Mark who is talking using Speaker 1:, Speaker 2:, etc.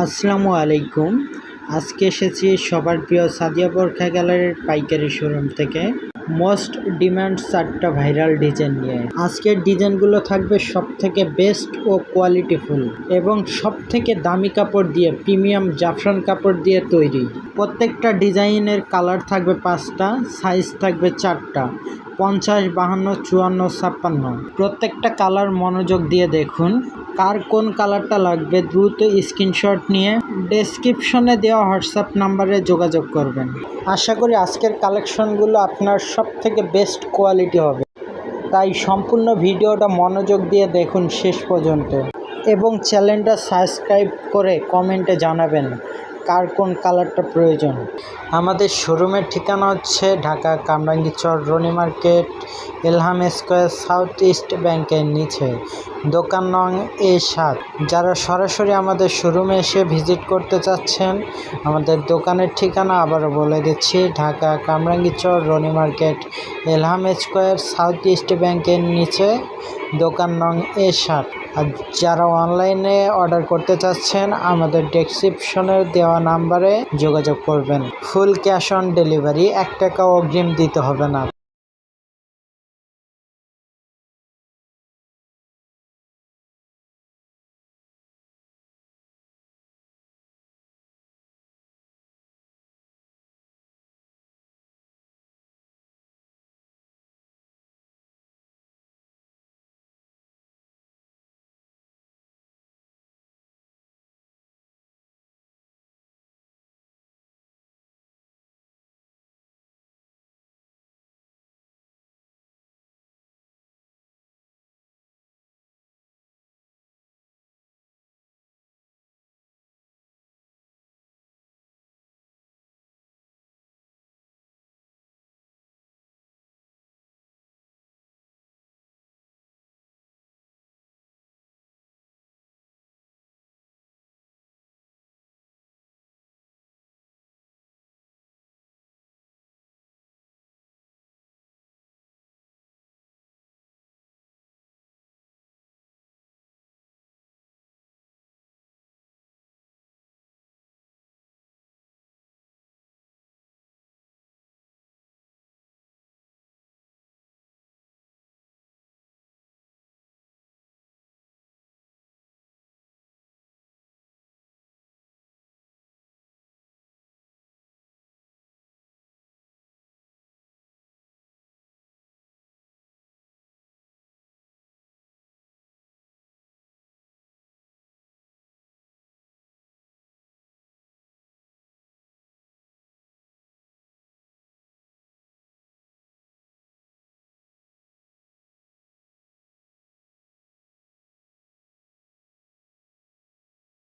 Speaker 1: আসসালামু আলাইকুম। আজকে এসেছি সবার প্রিয় সাদিয়া বোরখা গ্যালারির পাইকারি শোরুম থেকে মোস্ট ডিমান্ড 4টা ভাইরাল ডিজাইন নিয়ে। আজকের ডিজাইনগুলো থাকবে সব থেকে বেস্ট ও কোয়ালিটিফুল এবং সব থেকে দামি কাপড় দিয়ে, প্রিমিয়াম জাফরান কাপড় দিয়ে তৈরি। প্রত্যেকটা ডিজাইনের কালার থাকবে 5টা, সাইজ থাকবে 4টা, 50, 52, 54, 56। প্রত্যেকটা কালার মনোযোগ দিয়ে দেখুন। কার কোন কালারটা লাগবে দ্রুত স্ক্রিনশট নিয়ে ডেসক্রিপশনে দেওয়া হোয়াটসঅ্যাপ নাম্বারে যোগাযোগ করবেন। আশা করি আজকের কালেকশনগুলো আপনার সব থেকে বেস্ট কোয়ালিটি হবে, তাই সম্পূর্ণ ভিডিওটা মনোযোগ দিয়ে দেখুন শেষ পর্যন্ত এবং চ্যানেলটা সাবস্ক্রাইব করে কমেন্টে জানাবেন কার কোন কালারটা প্রয়োজন। আমাদের শোরুমের ঠিকানা হচ্ছে Dhaka Kamrangirchar Roni market, Elham square, South East ব্যাংকের নিচে, দোকান নং A7। যারা সরাসরি আমাদের শোরুমে এসে ভিজিট করতে চাচ্ছেন, আমাদের দোকানের ঠিকানা আবারও বলে দিচ্ছি, Dhaka Kamrangirchar Roni market, Elham square, South East ব্যাংকের নিচে, দোকান নং A7। আর যারা অনলাইনে অর্ডার করতে চাচ্ছেন, আমাদের ডেসক্রিপশনে দেওয়া নাম্বারে যোগাযোগ করবেন। ফুল ক্যাশ অন ডেলিভারি, 1 টাকাও অগ্রিম দিতে হবে না।